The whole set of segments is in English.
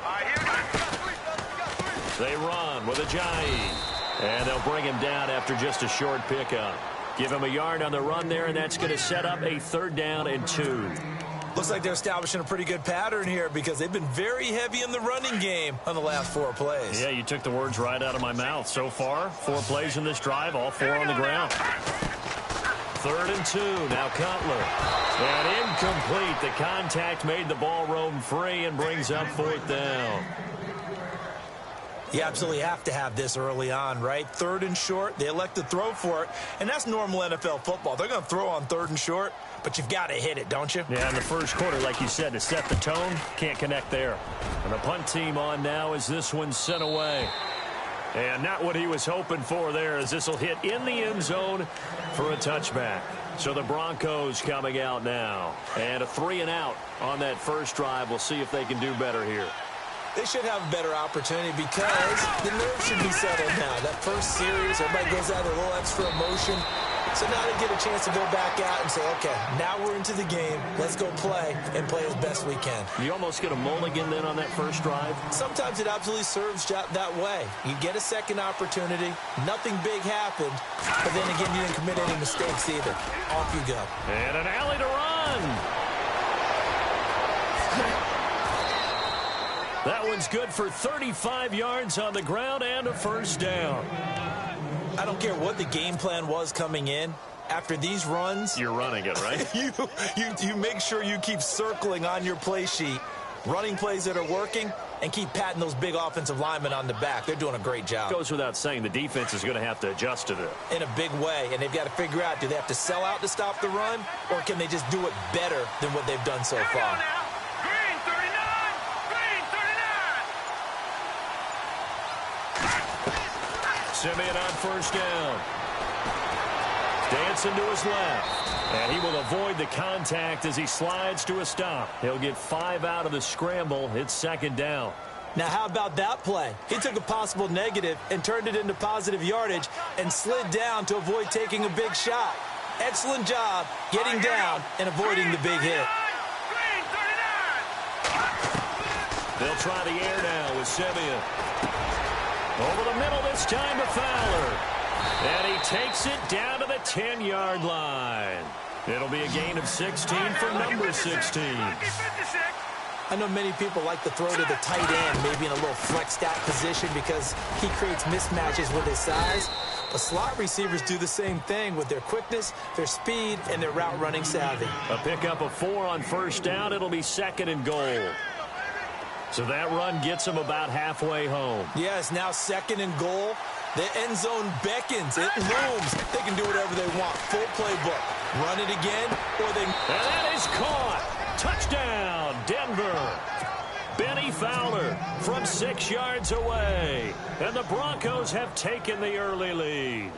going. They run with Ajayi. And they'll bring him down after just a short pickup. Give him a yard on the run there, and that's going to set up a 3rd down and 2. Looks like they're establishing a pretty good pattern here because they've been very heavy in the running game on the last 4 plays. Yeah, you took the words right out of my mouth. So far, 4 plays in this drive, all 4 on the ground. 3rd and 2, now Cutler. And incomplete. The contact made the ball roam free and brings up 4th down. You absolutely have to have this early on, right? 3rd and short, they elect to throw for it, and that's normal NFL football. They're going to throw on 3rd and short, but you've got to hit it, don't you? Yeah, in the first quarter, like you said, to set the tone, can't connect there. And the punt team on now as this one's sent away. And not what he was hoping for there, as this will hit in the end zone for a touchback. So the Broncos coming out now. And a 3 and out on that first drive. We'll see if they can do better here. They should have a better opportunity because the nerves should be settled now. That first series, everybody goes out with a little extra emotion. So now they get a chance to go back out and say, okay, now we're into the game. Let's go play and play as best we can. You almost get a mulligan then on that first drive? Sometimes it absolutely serves that way. You get a second opportunity. Nothing big happened. But then again, you didn't commit any mistakes either. Off you go. And an alley to run. That one's good for 35 yards on the ground and a 1st down. I don't care what the game plan was coming in. After these runs, you're running it, right? you make sure you keep circling on your play sheet, running plays that are working, and keep patting those big offensive linemen on the back. They're doing a great job. Goes without saying the defense is going to have to adjust to this. In a big way, and they've got to figure out, do they have to sell out to stop the run, or can they just do it better than what they've done so far? Simeon on 1st down. Dancing to his left. And he will avoid the contact as he slides to a stop. He'll get 5 out of the scramble. It's 2nd down. Now, how about that play? He took a possible negative and turned it into positive yardage and slid down to avoid taking a big shot. Excellent job getting down and avoiding the big hit. They'll try the air now with Simeon. Over the middle this time to Fowler. And he takes it down to the 10-yard line. It'll be a gain of 16 for number 16. I know many people like to throw to the tight end, maybe in a little flexed out position because he creates mismatches with his size. But slot receivers do the same thing with their quickness, their speed, and their route running savvy. A pickup of 4 on 1st down. It'll be 2nd and goal. So that run gets them about halfway home. Yes, now 2nd and goal. The end zone beckons. It looms. They can do whatever they want. Full playbook. Run it again, or they... And that is caught. Touchdown, Denver. Benny Fowler from 6 yards away. And the Broncos have taken the early lead.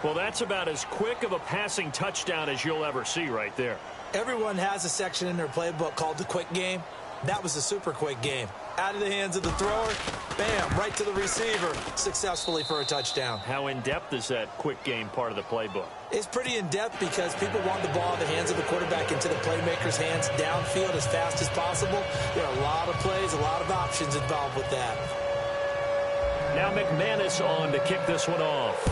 Well, that's about as quick of a passing touchdown as you'll ever see right there. Everyone has a section in their playbook called the quick game. That was a super quick game. Out of the hands of the thrower, bam, right to the receiver, successfully for a touchdown. How in-depth is that quick game part of the playbook? It's pretty in-depth because people want the ball in the hands of the quarterback into the playmaker's hands downfield as fast as possible. There are a lot of plays, a lot of options involved with that. Now McManus on to kick this one off.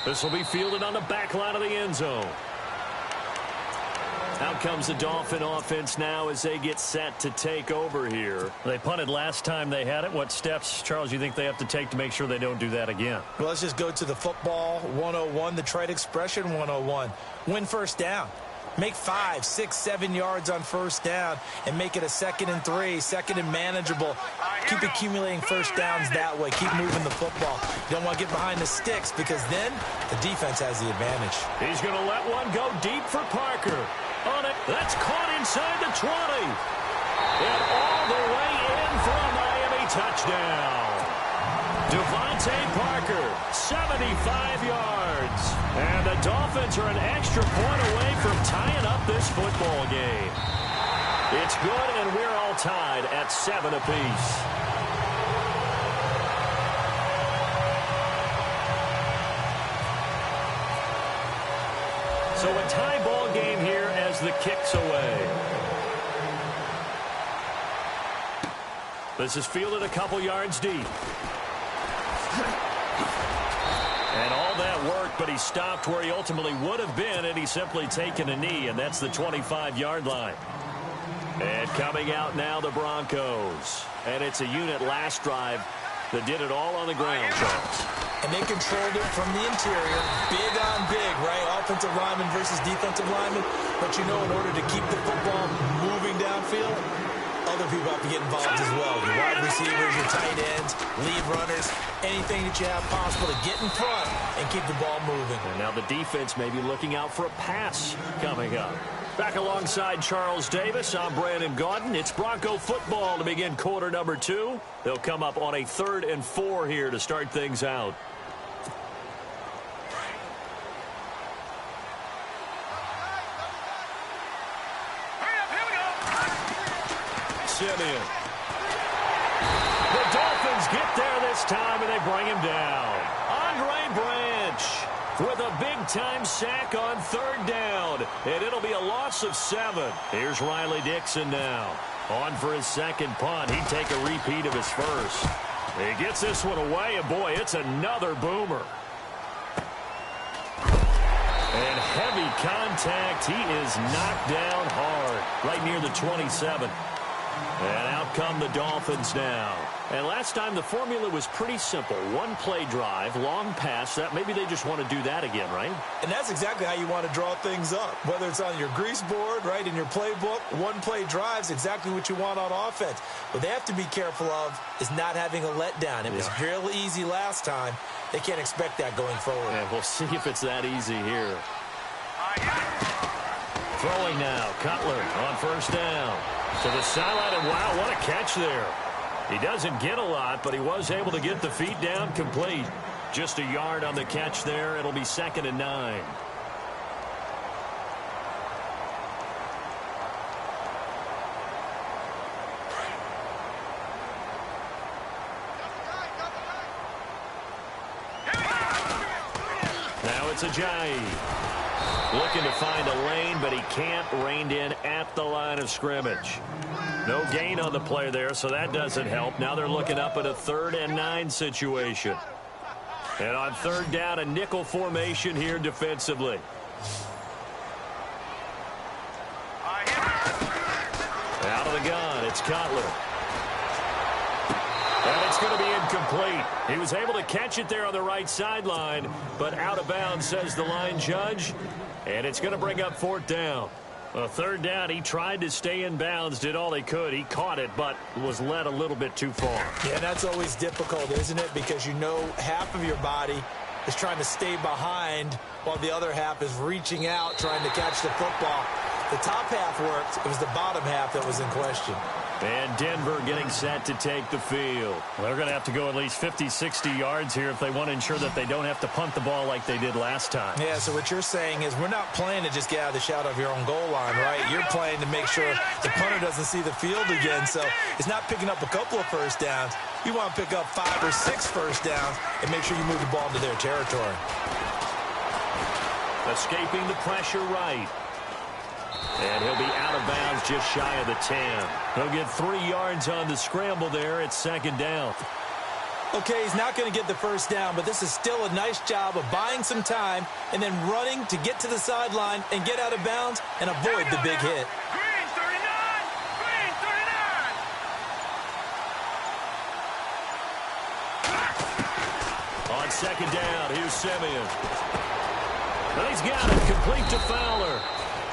This will be fielded on the back line of the end zone. Out comes the Dolphin offense now as they get set to take over here. They punted last time they had it. What steps, Charles, you think they have to take to make sure they don't do that again? Well, let's just go to the football 101, the trade expression 101. Win 1st down. Make 5, 6, 7 yards on 1st down and make it a 2nd and 3, 2nd and manageable. Keep accumulating 1st downs that way. Keep moving the football. You don't want to get behind the sticks because then the defense has the advantage. He's going to let one go deep for Parker. On it, that's caught inside the 20. And all the way in for a Miami touchdown. Devontae Parker, 75 yards. And the Dolphins are an extra point away from tying up this football game. It's good, and we're all tied at 7 apiece. So a tie ball game here as the kick's away. This is fielded a couple yards deep. And all that work, but he stopped where he ultimately would have been, and he's simply taken a knee, and that's the 25-yard line. And coming out now, the Broncos. And it's a unit last drive that did it all on the ground, Charles. And they controlled it from the interior. Big on big, right? Offensive lineman versus defensive lineman. But you know, in order to keep the football moving downfield, other people have to get involved as well. Your wide receivers, your tight ends, lead runners, anything that you have possible to get in front and keep the ball moving. And now the defense may be looking out for a pass coming up. Back alongside Charles Davis, I'm Brandon Gaudin. It's Bronco football to begin quarter number 2. They'll come up on a 3rd and 4 here to start things out. Simeon. The Dolphins get there this time, and they bring him down. Andre Branch with a big-time sack on 3rd down, and it'll be a loss of 7. Here's Riley Dixon now. On for his second punt. He'd take a repeat of his first. He gets this one away, and boy, it's another boomer. And heavy contact. He is knocked down hard, right near the 27. And out come the Dolphins now. And last time the formula was pretty simple. One play drive, long pass. That maybe they just want to do that again, right? And that's exactly how you want to draw things up. Whether it's on your grease board, right, in your playbook, one play drive's exactly what you want on offense. What they have to be careful of is not having a letdown. It was real easy last time. They can't expect that going forward. And we'll see if it's that easy here. Throwing now, Cutler on 1st down. To the sideline, and wow, what a catch there. He doesn't get a lot, but he was able to get the feet down complete. Just a yard on the catch there. It'll be 2nd and 9. Now it's Ajayi. Looking to find a lane, but he can't. Reined in at the line of scrimmage. No gain on the play there, so that doesn't help. Now they're looking up at a 3rd and 9 situation. And on 3rd down, a nickel formation here defensively. Out of the gun, it's Cutler. And it's going to be incomplete. He was able to catch it there on the right sideline, but out of bounds, says the line judge. And it's going to bring up 4th down. A 3rd down, he tried to stay in bounds, did all he could. He caught it, but was led a little bit too far. Yeah, that's always difficult, isn't it? Because you know half of your body is trying to stay behind while the other half is reaching out, trying to catch the football. The top half worked. It was the bottom half that was in question. And Denver getting set to take the field. Well, they're going to have to go at least 50, 60 yards here if they want to ensure that they don't have to punt the ball like they did last time. Yeah, so what you're saying is we're not playing to just get out of the shadow of your own goal line, right? You're playing to make sure the punter doesn't see the field again. So it's not picking up a couple of first downs. You want to pick up 5 or 6 first downs and make sure you move the ball into their territory. Escaping the pressure right. And he'll be out of bounds just shy of the 10. He'll get 3 yards on the scramble there. It's 2nd down. Okay, he's not going to get the first down, but this is still a nice job of buying some time and then running to get to the sideline and get out of bounds and avoid the big hit. Green 39! Green 39! On 2nd down, here's Simeon. And he's got it complete to Fowler.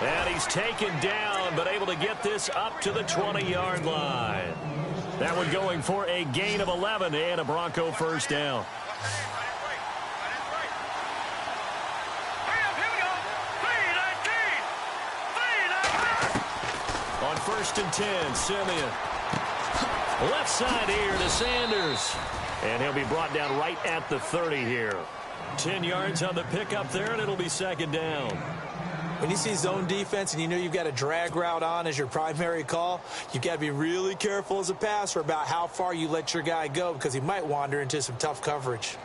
And he's taken down, but able to get this up to the 20-yard line. That one going for a gain of 11 and a Bronco first down. On 1st and 10, Simeon. Left side here to Sanders. And he'll be brought down right at the 30 here. 10 yards on the pickup there, and it'll be 2nd down. When you see zone defense and you know you've got a drag route on as your primary call, you've got to be really careful as a passer about how far you let your guy go because he might wander into some tough coverage.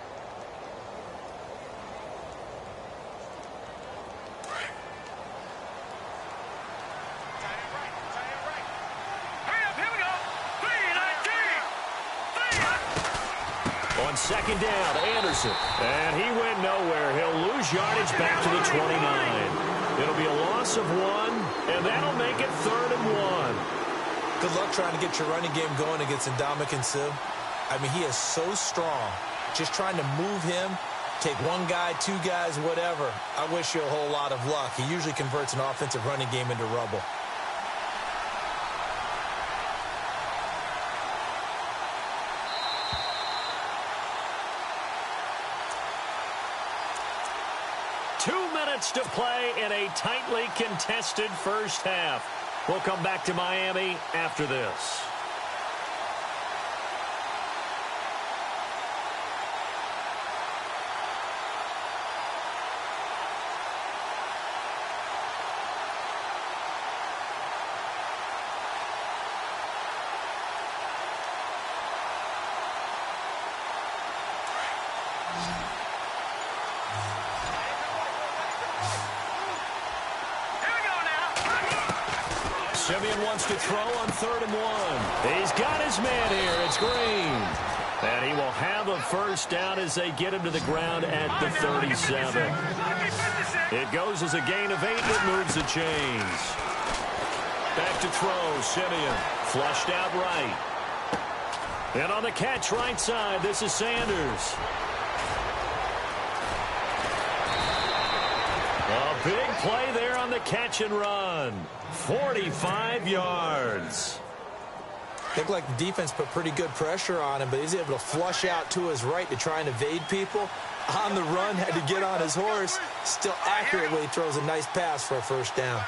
second down. Anderson. And he went nowhere. He'll lose yardage back to the 29. It'll be a loss of 1, and that'll make it 3rd and 1. Good luck trying to get your running game going against Ndamukong Suh. I mean, he is so strong. Just trying to move him, take one guy, two guys, whatever. I wish you a whole lot of luck. He usually converts an offensive running game into rubble. To play in a tightly contested first half. We'll come back to Miami after this. Simeon wants to throw on 3rd and 1. He's got his man here. It's Green. And he will have a first down as they get him to the ground at the 37. It goes as a gain of 8. It moves the chains. Back to throw. Simeon flushed out right. And on the catch right side, this is Sanders. A big play there on the catch and run. 45 yards. Looked like the defense put pretty good pressure on him, but he's able to flush out to his right to try and evade people. On the run, had to get on his horse. Still accurately throws a nice pass for a first down.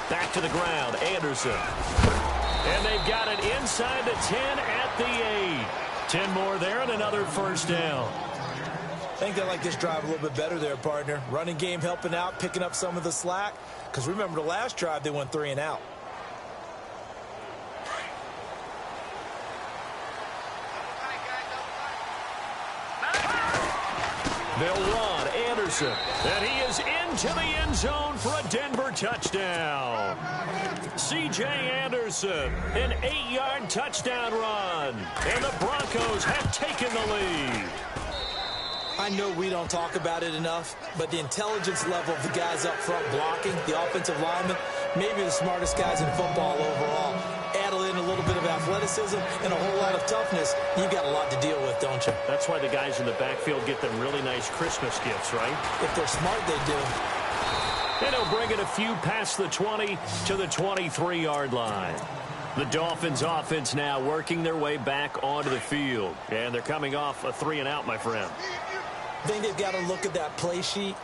Back to the ground, Anderson. And they've got it inside the 10 at the 8. 10 more there and another first down. I think they like this drive a little bit better there, partner. Running game helping out, picking up some of the slack. Because remember the last drive, they went 3 and out. They'll run. Anderson. And he is into the end zone for a Denver touchdown. C.J. Anderson, an 8-yard touchdown run. And the Broncos have taken the lead. I know we don't talk about it enough, but the intelligence level of the guys up front blocking, the offensive linemen, maybe the smartest guys in football overall. Add in a little bit of athleticism and a whole lot of toughness, you've got a lot to deal with, don't you? That's why the guys in the backfield get them really nice Christmas gifts, right? If they're smart, they do. And he'll bring it a few past the 20 to the 23-yard line. The Dolphins offense now working their way back onto the field. And they're coming off a 3 and out, my friend. I think they've got to look at that play sheet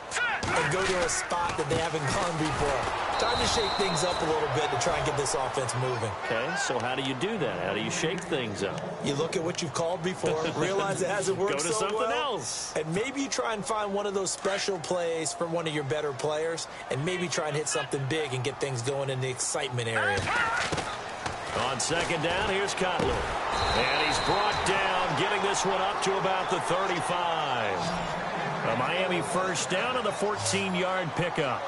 and go to a spot that they haven't gone before. Time to shake things up a little bit to try and get this offense moving. Okay, so how do you do that? How do you shake things up? You look at what you've called before, realize it hasn't worked so well. Go to something else. And maybe you try and find one of those special plays from one of your better players, and maybe try and hit something big and get things going in the excitement area. On second down, here's Cutler. And he's brought down, getting this one up to about the 35. A Miami first down on the 14-yard pickup.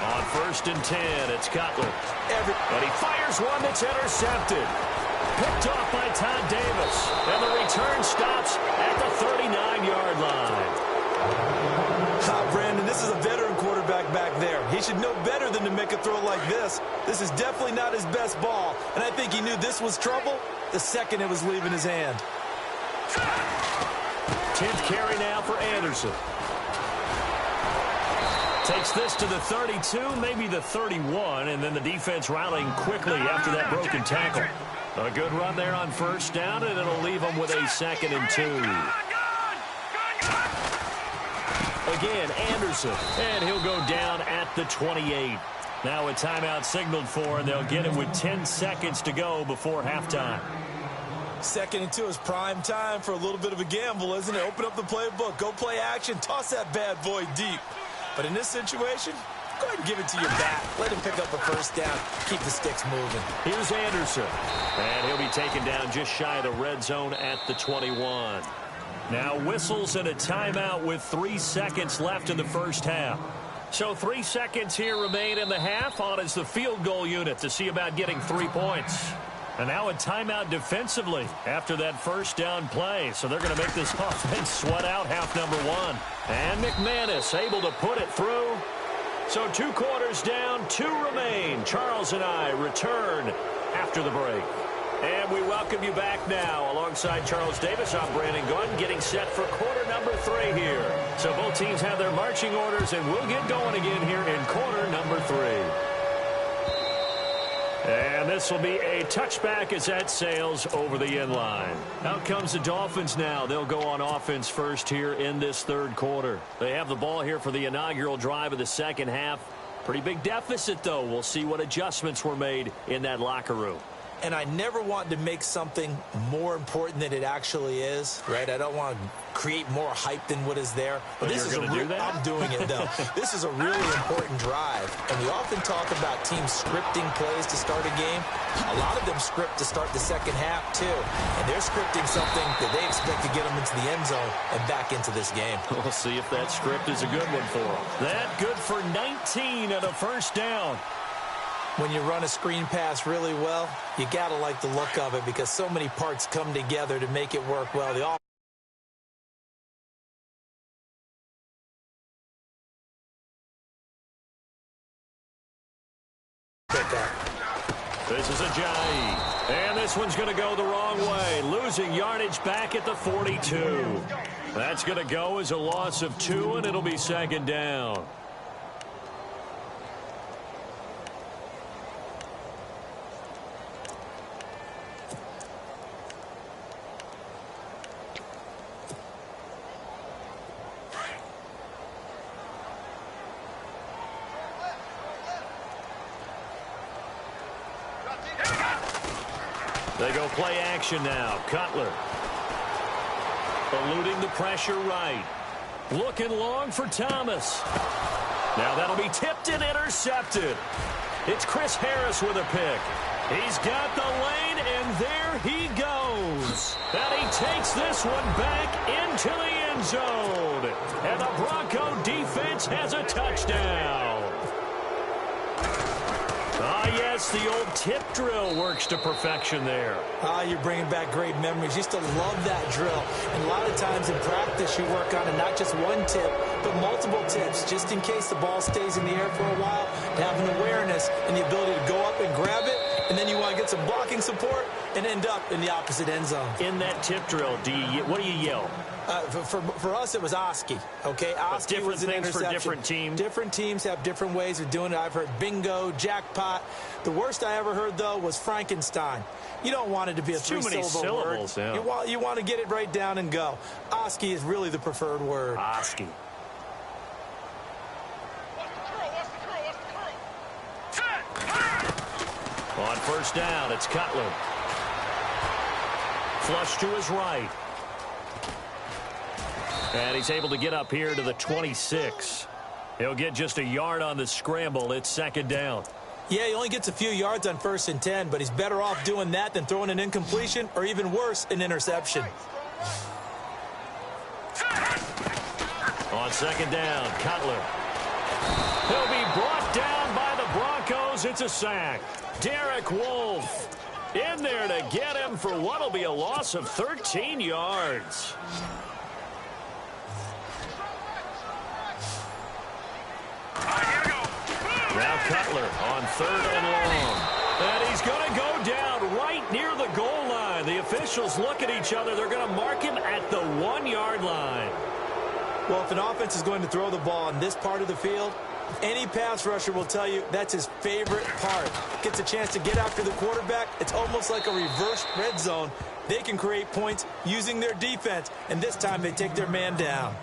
On 1st and 10, it's Cutler. And he fires one that's intercepted. Picked off by Todd Davis. And the return stops at the 39-yard line. Brandon, this is a veteran quarterback back there. He should know better than to make a throw like this. This is definitely not his best ball. And I think he knew this was trouble the second it was leaving his hand. 10th carry now for Anderson. Takes this to the 32, maybe the 31, and then the defense rallying quickly after that broken tackle. A good run there on first down, and it'll leave them with a 2nd and 2. Again, Anderson, and he'll go down at the 28. Now a timeout signaled for, and they'll get him with 10 seconds to go before halftime. 2nd and 2 is prime time for a little bit of a gamble, isn't it? Open up the playbook, go play action, toss that bad boy deep. But in this situation, go ahead and give it to your back. Let him pick up a first down, keep the sticks moving. Here's Anderson, and he'll be taken down just shy of the red zone at the 21. Now whistles and a timeout with 3 seconds left in the first half. So 3 seconds here remain in the half. On is the field goal unit to see about getting 3 points. And now a timeout defensively after that first down play. So they're going to make this offense sweat out half number 1. And McManus able to put it through. So 2 quarters down, 2 remain. Charles and I return after the break. And we welcome you back now. Alongside Charles Davis, I'm Brandon Gunn, getting set for quarter number 3 here. So both teams have their marching orders, and we'll get going again here in quarter number 3. And this will be a touchback as that sails over the end line. Out comes the Dolphins now. They'll go on offense first here in this third quarter. They have the ball here for the inaugural drive of the second half. Pretty big deficit, though. We'll see what adjustments were made in that locker room. And I never want to make something more important than it actually is, right? I don't want to create more hype than what is there. But this is do that? I'm doing it, though. This is a really important drive. And we often talk about teams scripting plays to start a game. A lot of them script to start the second half, too. And they're scripting something that they expect to get them into the end zone and back into this game. We'll see if that script is a good one for them. That good for 19 and a first down. When you run a screen pass really well, you got to like the look of it because so many parts come together to make it work well. This is Ajayi. And this one's going to go the wrong way. Losing yardage back at the 42. That's going to go as a loss of 2, and it'll be second down. They go play action now. Cutler. Eluding the pressure right. Looking long for Thomas. Now that'll be tipped and intercepted. It's Chris Harris with a pick. He's got the lane, and there he goes. And he takes this one back into the end zone. And the Bronco defense has a touchdown. Ah, yes, the old tip drill works to perfection there. Ah, you're bringing back great memories. Used to love that drill. And a lot of times in practice, you work on it, not just one tip, but multiple tips, just in case the ball stays in the air for a while, to have an awareness and the ability to go up and grab it, and then you want to get some blocking support and end up in the opposite end zone. In that tip drill, what do you yell? For us, it was Oski. Okay, Oski different was an things interception. for different teams. Different teams have different ways of doing it. I've heard bingo, jackpot. The worst I ever heard, though, was Frankenstein. You don't want it to be a three-syllable word. Yeah. You want to get it right down and go. Oski is really the preferred word. Oski. On first down, it's Cutler. Flush to his right. And he's able to get up here to the 26. He'll get just a yard on the scramble. It's second down. Yeah, he only gets a few yards on 1st and 10, but he's better off doing that than throwing an incompletion or even worse, an interception. On second down, Cutler. He'll be brought down by the Broncos. It's a sack. Derek Wolfe in there to get him for what will be a loss of 13 yards. Now Cutler on 3rd and long. And he's going to go down right near the goal line. The officials look at each other. They're going to mark him at the 1-yard line. Well, if an offense is going to throw the ball in this part of the field, any pass rusher will tell you that's his favorite part. Gets a chance to get after the quarterback. It's almost like a reverse red zone. They can create points using their defense, and this time they take their man down.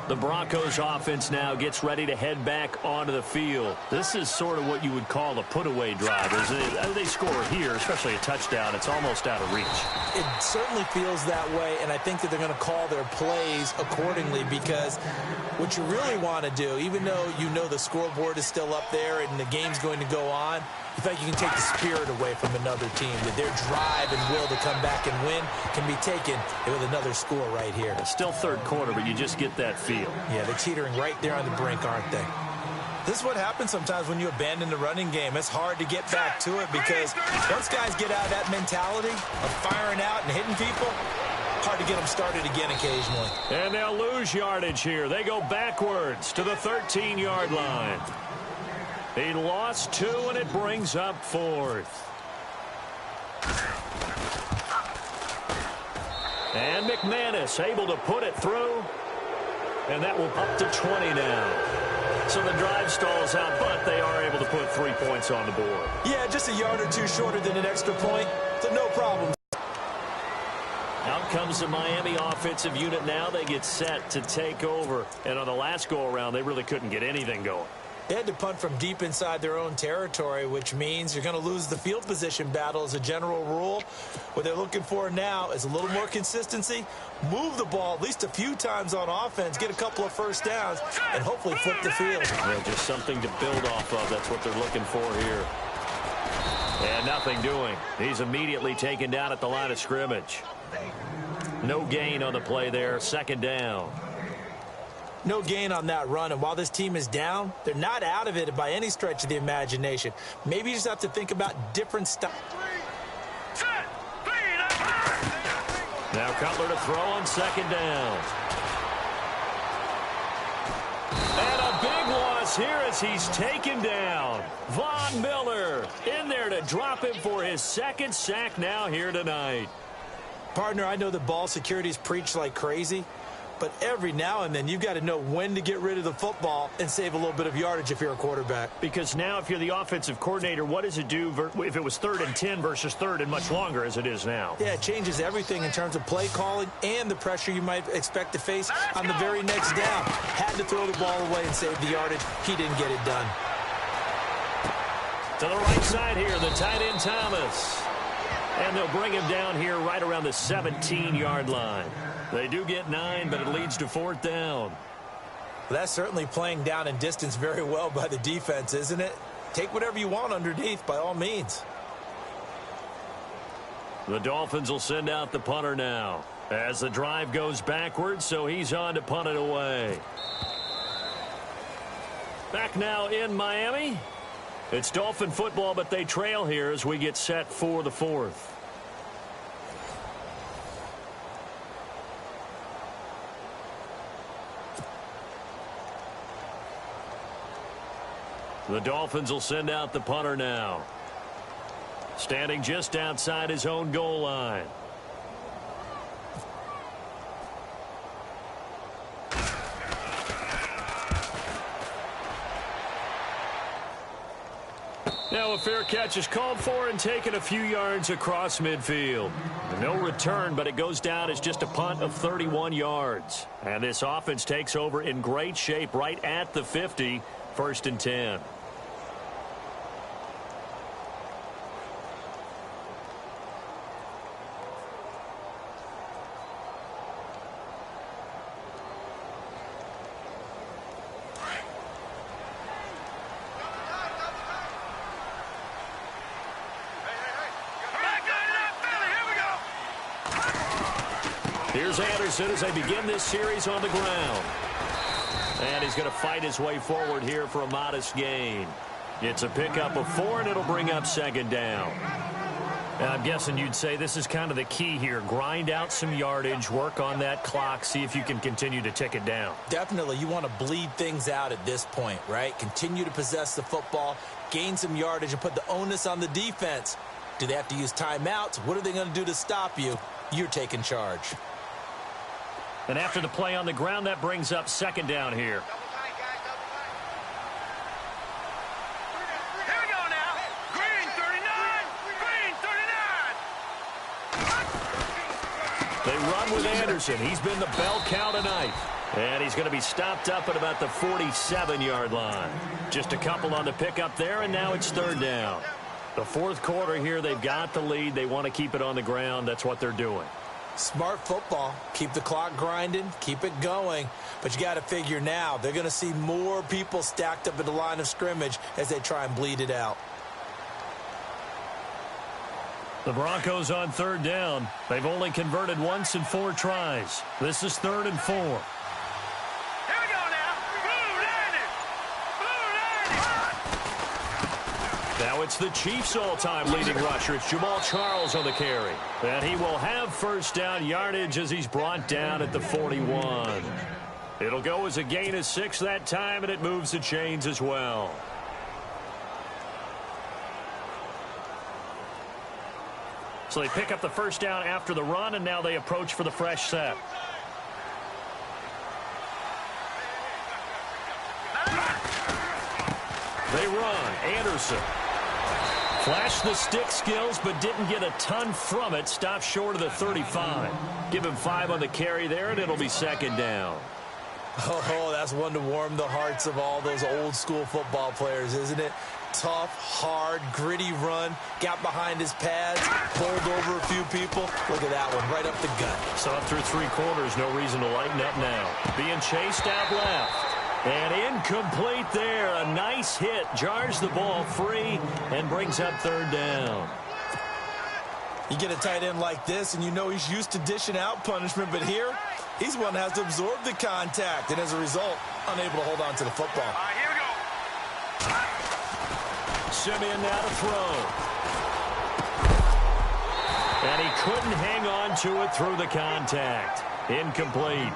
The Broncos offense now gets ready to head back onto the field. This is sort of what you would call a put-away drive. They score here, especially a touchdown. It's almost out of reach. It certainly feels that way, and I think that they're going to call their plays accordingly because what you really want to do, even though you know the scoreboard is still up there and the game's going to go on, you think you can take the spirit away from another team, that their drive and will to come back and win can be taken with another score right here. It's still third quarter, but you just get that feel. Yeah, they're teetering right there on the brink, aren't they? This is what happens sometimes when you abandon the running game. It's hard to get back to it because once guys get out of that mentality of firing out and hitting people, hard to get them started again occasionally. And they'll lose yardage here. They go backwards to the 13-yard line. He lost 2, and it brings up 4th. And McManus able to put it through. And that will up to 20 now. So the drive stalls out, but they are able to put 3 points on the board. Yeah, just a yard or two shorter than an extra point, so no problem. Out comes the Miami offensive unit now. They get set to take over. And on the last go-around, they really couldn't get anything going. They had to punt from deep inside their own territory, which means you're going to lose the field position battle as a general rule. What they're looking for now is a little more consistency, move the ball at least a few times on offense, get a couple of first downs, and hopefully flip the field. Yeah, just something to build off of. That's what they're looking for here. And nothing doing. He's immediately taken down at the line of scrimmage. No gain on the play there. 2nd down. No gain on that run, and while this team is down, they're not out of it by any stretch of the imagination. Maybe you just have to think about different stuff. Now Cutler to throw on 2nd down. And a big loss here as he's taken down. Von Miller in there to drop him for his 2nd sack now here tonight. Partner, I know the ball security is preached like crazy, but every now and then you've got to know when to get rid of the football and save a little bit of yardage if you're a quarterback. Because now if you're the offensive coordinator, what does it do if it was 3rd and 10 versus 3rd and much longer as it is now? Yeah, it changes everything in terms of play calling and the pressure you might expect to face on the very next down. Had to throw the ball away and save the yardage. He didn't get it done. To the right side here, the tight end Thomas. And they'll bring him down here right around the 17-yard line. They do get 9, but it leads to 4th down. Well, that's certainly playing down and distance very well by the defense, isn't it? Take whatever you want underneath, by all means. The Dolphins will send out the punter now as the drive goes backwards, so he's on to punt it away. Back now in Miami. It's Dolphin football, but they trail here as we get set for the 4th. The Dolphins will send out the punter now. Standing just outside his own goal line. Now a fair catch is called for and taken a few yards across midfield. No return, but it goes down as just a punt of 31 yards. And this offense takes over in great shape right at the 50, 1st and 10. Here's Anderson as they begin this series on the ground. And he's going to fight his way forward here for a modest gain. It's a pickup of 4, and it'll bring up 2nd down. And I'm guessing you'd say this is kind of the key here. Grind out some yardage, work on that clock, see if you can continue to tick it down. Definitely. You want to bleed things out at this point, right? Continue to possess the football, gain some yardage, and put the onus on the defense. Do they have to use timeouts? What are they going to do to stop you? You're taking charge. And after the play on the ground, that brings up 2nd down here. Here we go now. Green 39. Green 39. They run with Anderson. He's been the bell cow tonight. And he's going to be stopped up at about the 47-yard line. Just a couple on the pickup there, and now it's 3rd down. The 4th quarter here, they've got the lead. They want to keep it on the ground. That's what they're doing. Smart football. Keep the clock grinding. Keep it going. But you got to figure now they're going to see more people stacked up at the line of scrimmage as they try and bleed it out. The Broncos on 3rd down. They've only converted once in 4 tries. This is 3rd and 4. Here we go now. Blue landed. Blue Now it's the Chiefs' all-time leading rusher. It's Jamal Charles on the carry. And he will have first down yardage as he's brought down at the 41. It'll go as a gain of 6 that time, and it moves the chains as well. So they pick up the first down after the run, and now they approach for the fresh set. They run. Anderson. Flashed the stick skills, but didn't get a ton from it. Stopped short of the 35. Give him 5 on the carry there, and it'll be second down. Oh, that's one to warm the hearts of all those old-school football players, isn't it? Tough, hard, gritty run. Got behind his pads, bowled over a few people. Look at that one, right up the gut. So up through 3 quarters, no reason to lighten up now. Being chased out left. And incomplete there. A nice hit. Jars the ball free and brings up third down. You get a tight end like this, and you know he's used to dishing out punishment, but here, he's one that has to absorb the contact, and as a result, unable to hold on to the football. All right, here we go. Simeon now to throw. And he couldn't hang on to it through the contact. Incomplete.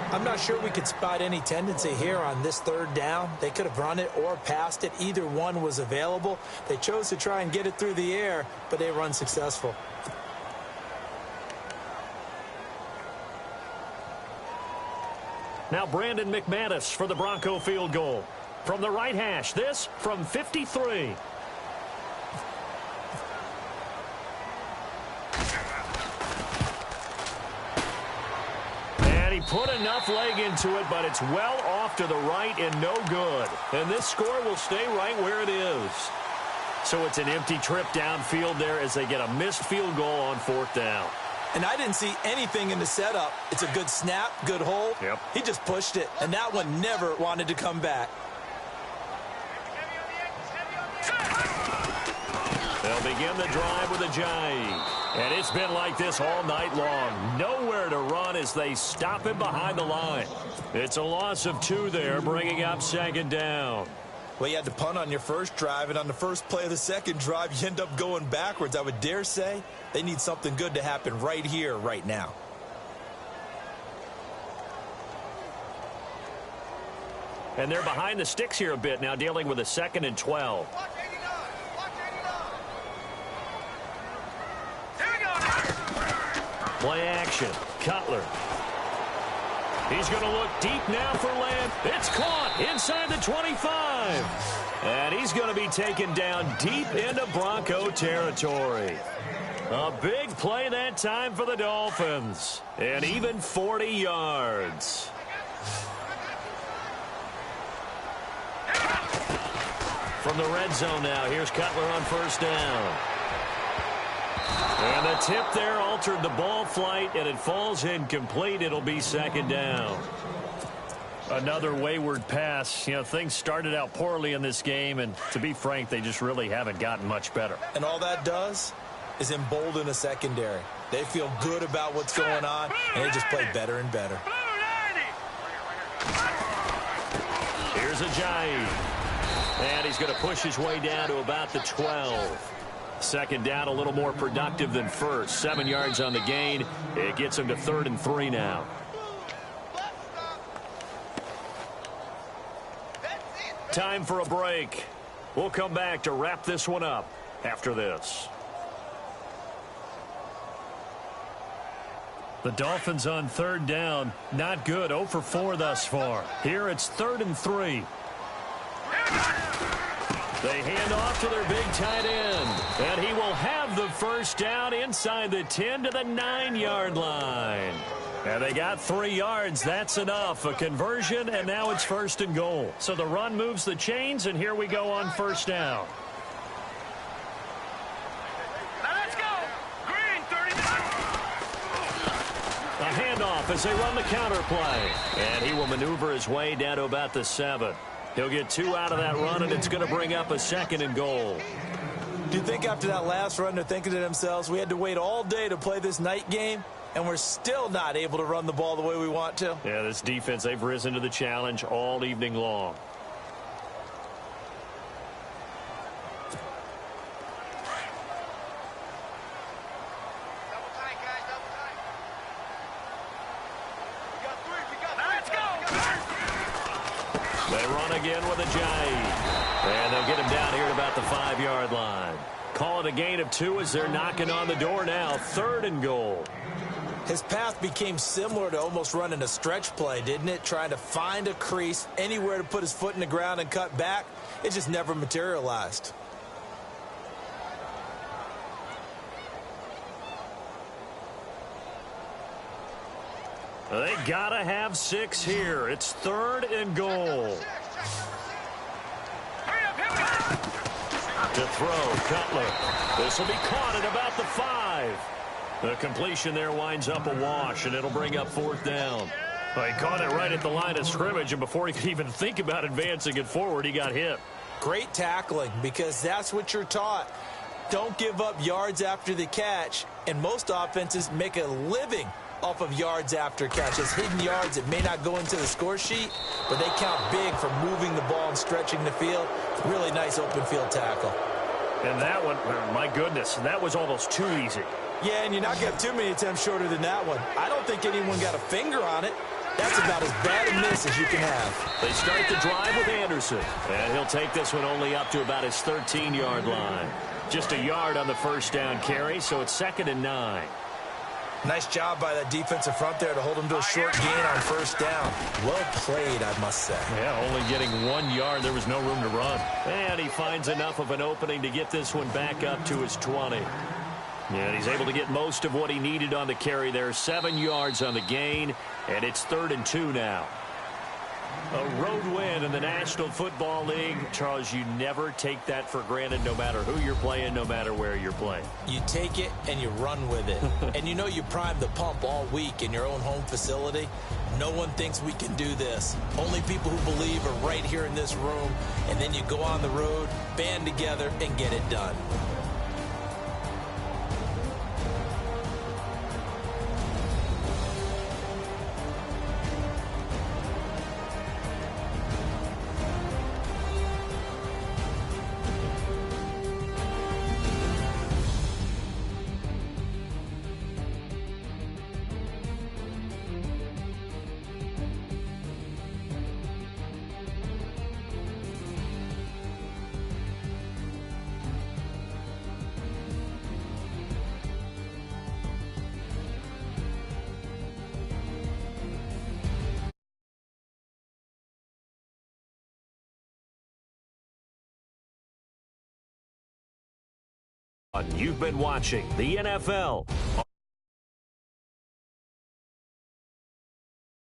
I'm not sure we could spot any tendency here on this third down. They could have run it or passed it. Either one was available. They chose to try and get it through the air, but they were unsuccessful. Now Brandon McManus for the Bronco field goal. From the right hash, this from 53. He put enough leg into it, but it's well off to the right and no good. And this score will stay right where it is. So it's an empty trip downfield there as they get a missed field goal on 4th down. And I didn't see anything in the setup. It's a good snap, good hold. Yep. He just pushed it, and that one never wanted to come back. They'll begin the drive with a jive. And it's been like this all night long. Nowhere to run as they stop him behind the line. It's a loss of 2 there, bringing up second down. Well, you had to punt on your first drive, and on the first play of the second drive, you end up going backwards. I would dare say they need something good to happen right here, right now. And they're behind the sticks here a bit now, dealing with a 2nd and 12. Play action. Cutler. He's going to look deep now for Lamb. It's caught inside the 25. And he's going to be taken down deep into Bronco territory. A big play that time for the Dolphins. And even 40 yards. From the red zone now, here's Cutler on first down. And the tip there altered the ball flight, and it falls incomplete. It'll be second down. Another wayward pass. You know, things started out poorly in this game, and to be frank, they just really haven't gotten much better. And all that does is embolden a secondary. They feel good about what's going on, and they just play better and better. Here's Ajayi. And he's going to push his way down to about the 12. Second down, a little more productive than first. 7 yards on the gain. It gets him to 3rd and 3 now. Time for a break. We'll come back to wrap this one up after this. The Dolphins on 3rd down. Not good. 0 for 4 thus far. Here it's 3rd and 3. They hand off to their big tight end. And he will have the first down inside the 10 to the 9-yard line. And they got 3 yards. That's enough. A conversion, and now it's 1st and goal. So the run moves the chains, and here we go on first down. Now let's go. Green, 39. A handoff as they run the counter play. And he will maneuver his way down to about the 7. He'll get 2 out of that run, and it's going to bring up a 2nd and goal. Do you think after that last run they're thinking to themselves, we had to wait all day to play this night game, and we're still not able to run the ball the way we want to? Yeah, this defense, they've risen to the challenge all evening long. They run again with a Jay. And they'll get him down here at about the 5-yard line. Call it a gain of 2 as they're knocking on the door now. 3rd and goal. His path became similar to almost running a stretch play, didn't it? Trying to find a crease, anywhere to put his foot in the ground and cut back. It just never materialized. They gotta have 6 here. It's 3rd and goal. To throw, Cutler. This will be caught at about the 5. The completion there winds up a wash, and it'll bring up 4th down. Well, he caught it right at the line of scrimmage, and before he could even think about advancing it forward, he got hit. Great tackling, because that's what you're taught. Don't give up yards after the catch, and most offenses make a living off of yards after catches. Hidden yards that may not go into the score sheet, but they count big for moving the ball and stretching the field. Really nice open field tackle. And that one, my goodness, that was almost too easy. Yeah, and you're not getting too many attempts shorter than that one. I don't think anyone got a finger on it. That's about as bad a miss as you can have. They start the drive with Anderson. And he'll take this one only up to about his 13-yard line. Just a yard on the first down carry, so it's 2nd and 9. Nice job by that defensive front there to hold him to a short gain on first down. Well played, I must say. Yeah, only getting 1 yard. There was no room to run. And he finds enough of an opening to get this one back up to his 20. And he's able to get most of what he needed on the carry there. 7 yards on the gain, and it's 3rd and 2 now. A road win in the National Football League. Charles, you never take that for granted, no matter who you're playing, no matter where you're playing. You take it and you run with it. And you know you primed the pump all week in your own home facility. No one thinks we can do this. Only people who believe are right here in this room. And then you go on the road, band together, and get it done. You've been watching the NFL